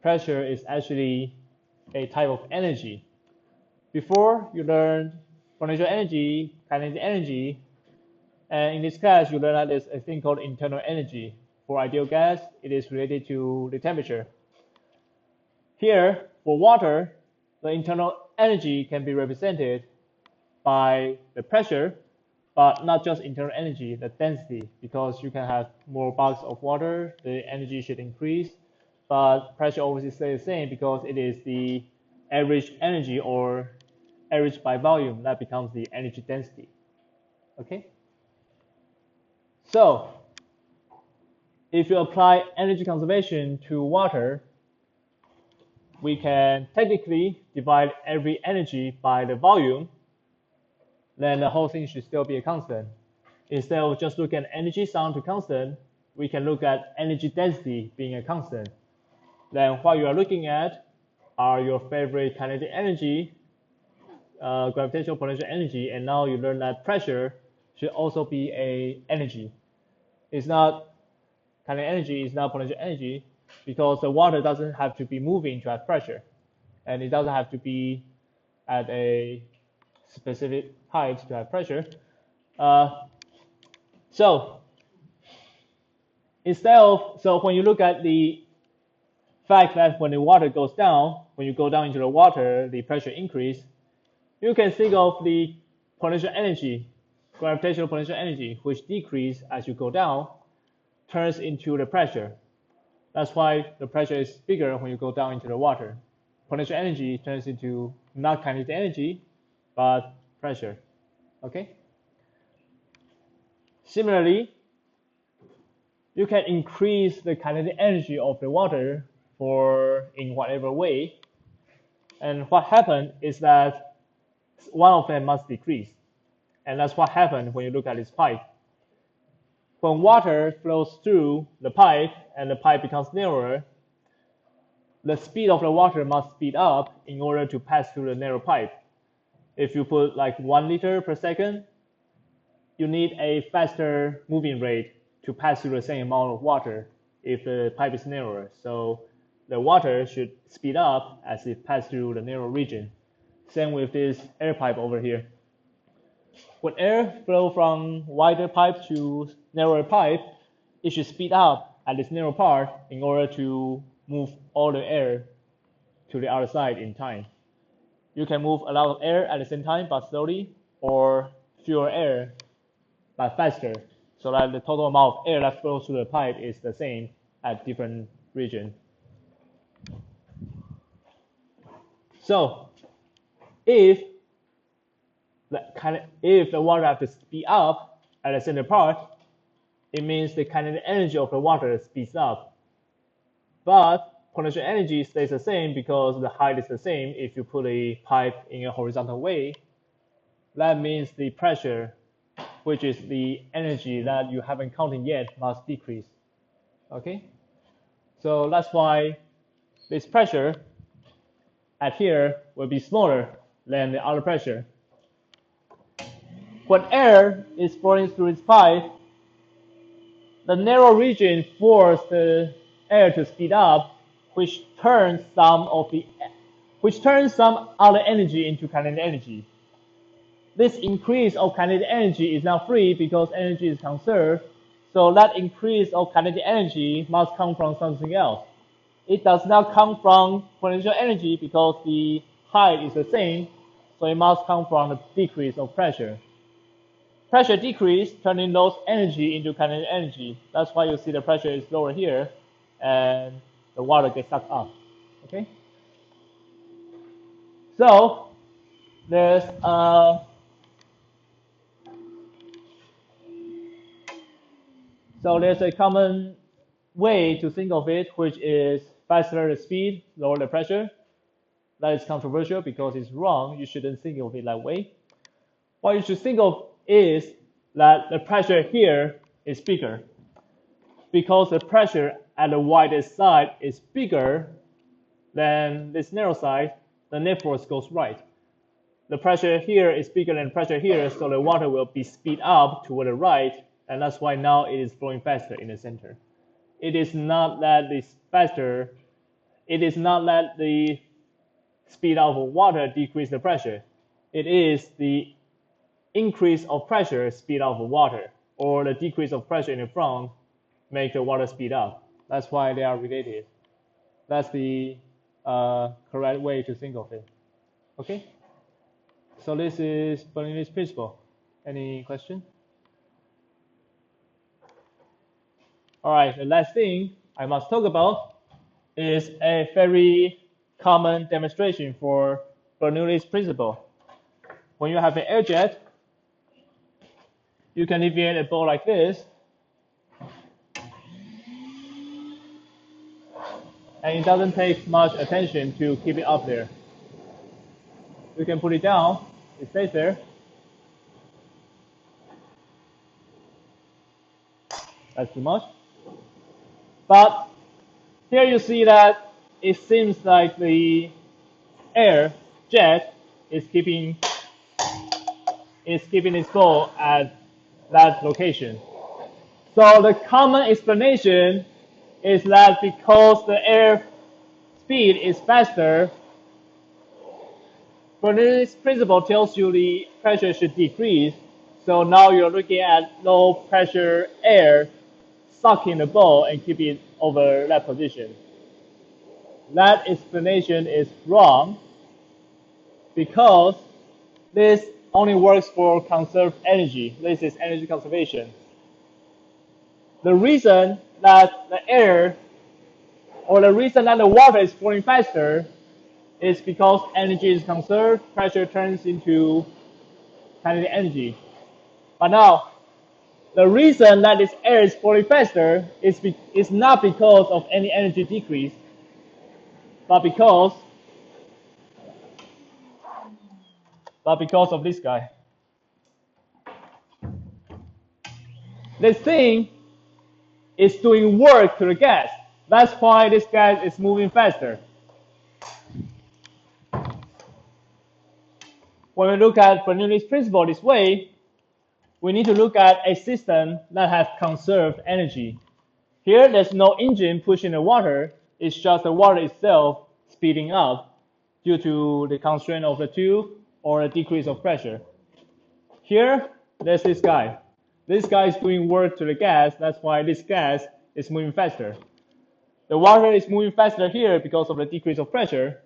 Pressure is actually a type of energy. Before, you learned potential energy, kinetic energy, and in this class, you learn that there's a thing called internal energy For ideal gas, it is related to the temperature. Here, for water, the internal energy can be represented by the pressure, but not just internal energy, the density, because you can have more bulks of water, the energy should increase, but pressure always stays the same because it is the average energy or average by volume that becomes the energy density. Okay? So, if you apply energy conservation to water, we can technically divide every energy by the volume, then the whole thing should still be a constant. Instead of just looking at energy sum to constant, we can look at energy density being a constant. Then what you are looking at are your favorite kinetic energy, gravitational potential energy, and now you learn that pressure should also be a energy. It's not kinetic energy, it's not potential energy, because the water doesn't have to be moving to have pressure, and it doesn't have to be at a specific height to have pressure. So when you look at the fact that when the water goes down, when you go down into the water, the pressure increase, you can think of the potential energy, gravitational potential energy, which decrease as you go down, turns into the pressure. That's why the pressure is bigger when you go down into the water. Potential energy turns into not kinetic energy, but pressure. Okay? Similarly, you can increase the kinetic energy of the water in whatever way. And what happened is that one of them must decrease. And that's what happened when you look at this pipe. When water flows through the pipe and the pipe becomes narrower, the speed of the water must speed up in order to pass through the narrow pipe. If you put like 1 liter per second, you need a faster moving rate to pass through the same amount of water if the pipe is narrower. So the water should speed up as it passes through the narrow region. Same with this air pipe over here. When air flows from wider pipe to narrower pipe, it should speed up at this narrow part in order to move all the air to the other side in time. You can move a lot of air at the same time but slowly, or fewer air but faster, so that the total amount of air that flows through the pipe is the same at different regions. So if the water has to speed up at the center part, it means the kinetic energy of the water speeds up. But potential energy stays the same because the height is the same if you put a pipe in a horizontal way. That means the pressure, which is the energy that you haven't counted yet, must decrease. Okay? So that's why this pressure at here will be smaller than the other pressure. When air is flowing through its pipe, the narrow region forces the air to speed up, which turns some other energy into kinetic energy. This increase of kinetic energy is now free because energy is conserved, so that increase of kinetic energy must come from something else. It does not come from potential energy because the height is the same, so it must come from the decrease of pressure. Pressure decrease, turning those energy into kinetic energy. That's why you see the pressure is lower here, and the water gets sucked up. Okay. So there's a common way to think of it, which is faster the speed, lower the pressure. That is controversial because it's wrong. You shouldn't think of it that way. What you should think of is that the pressure here is bigger. Because the pressure at the widest side is bigger than this narrow side, the net force goes right. The pressure here is bigger than the pressure here, so the water will be speed up toward the right, and that's why now it is flowing faster in the center. It is not that the speed of water decrease the pressure. It is the increase of pressure speed of water, or the decrease of pressure in the front make the water speed up. That's why they are related. That's the correct way to think of it. Okay? So this is Bernoulli's principle. Any question? All right, the last thing I must talk about is a very common demonstration for Bernoulli's principle. When you have an air jet, you can deviate a ball like this, and it doesn't take much attention to keep it up there. You can put it down, it stays there. That's too much. But here you see that it seems like the air jet is keeping its ball at that location. So the common explanation is that because the air speed is faster, Bernoulli's principle tells you the pressure should decrease. So now you're looking at low pressure air sucking the ball and keep it over that position. That explanation is wrong because this only works for conserved energy. This is energy conservation. The reason that the air or the reason that the water is flowing faster is because energy is conserved, pressure turns into kinetic energy. But now, the reason that this air is flowing faster is not because of any energy decrease, but because of this guy. This thing is doing work to the gas. That's why this gas is moving faster. When we look at Bernoulli's principle this way, we need to look at a system that has conserved energy. Here, there's no engine pushing the water. It's just the water itself speeding up due to the constraint of the tube or a decrease of pressure. Here, there's this guy. This guy is doing work to the gas. That's why this gas is moving faster. The water is moving faster here because of the decrease of pressure,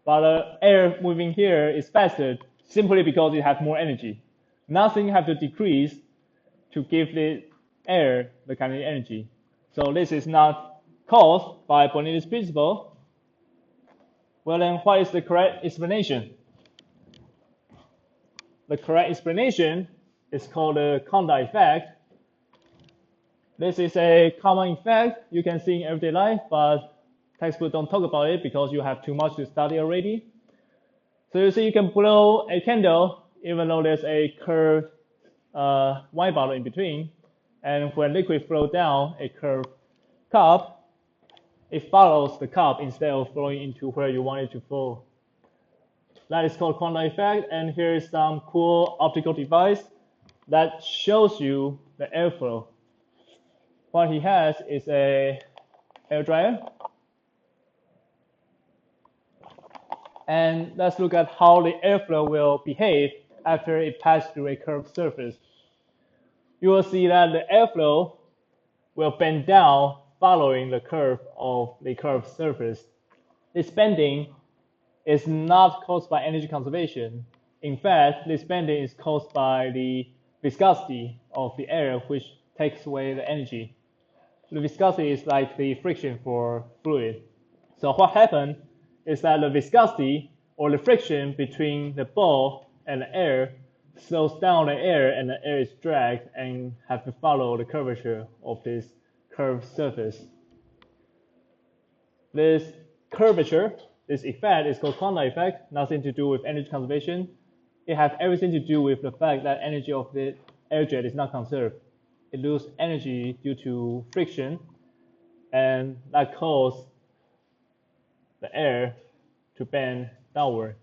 but the air moving here is faster simply because it has more energy. Nothing has to decrease to give the air the kinetic energy. So this is not caused by Bernoulli's principle. Well, then what is the correct explanation? The correct explanation is called the Conda effect. This is a common effect you can see in everyday life, but textbooks don't talk about it because you have too much to study already. So you see you can blow a candle even though there's a curved wine bottle in between. And when liquid flows down a curved cup, it follows the cup instead of flowing into where you want it to flow. That is called Conda effect. And here is some cool optical device that shows you the airflow. What he has is a air dryer. And let's look at how the airflow will behave after it passes through a curved surface. You will see that the airflow will bend down following the curve of the curved surface. This bending is not caused by energy conservation. In fact, this bending is caused by the viscosity of the air, which takes away the energy. The viscosity is like the friction for fluid. So what happened is that the viscosity or the friction between the ball and the air slows down the air, and the air is dragged and have to follow the curvature of this curved surface. This curvature, this effect is called Conda effect, nothing to do with energy conservation. It has everything to do with the fact that energy of the air jet is not conserved. It loses energy due to friction, and that causes the air to bend downward.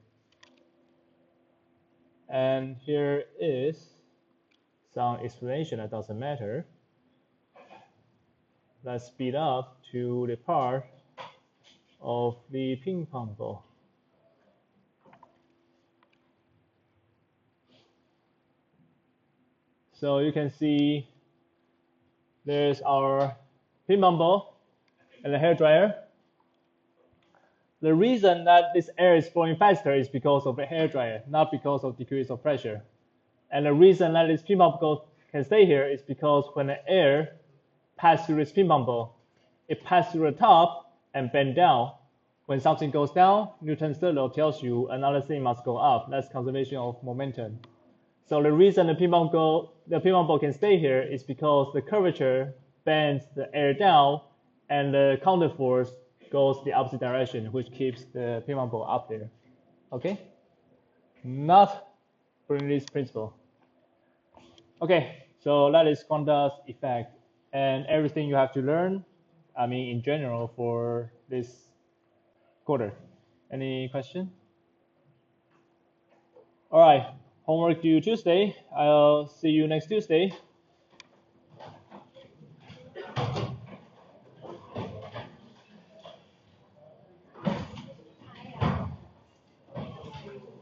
And here is some explanation that doesn't matter. Let's speed up to the part of the ping pong ball. So you can see there's our ping pong ball and a hair dryer. The reason that this air is flowing faster is because of the hair dryer, not because of decrease of pressure. And the reason that this ping pong ball can stay here is because when the air passes through this ping pong ball, it passes through the top and bend down. When something goes down, Newton's third law tells you another thing must go up. That's conservation of momentum. So the reason the ping pong ball can stay here is because the curvature bends the air down, and the counterforce goes the opposite direction, which keeps the ping pong ball up there. Okay? Not Bernoulli's principle. Okay, so that is Quanta's effect and everything you have to learn, I mean, in general for this quarter. Any question? All right, homework due Tuesday. I'll see you next Tuesday.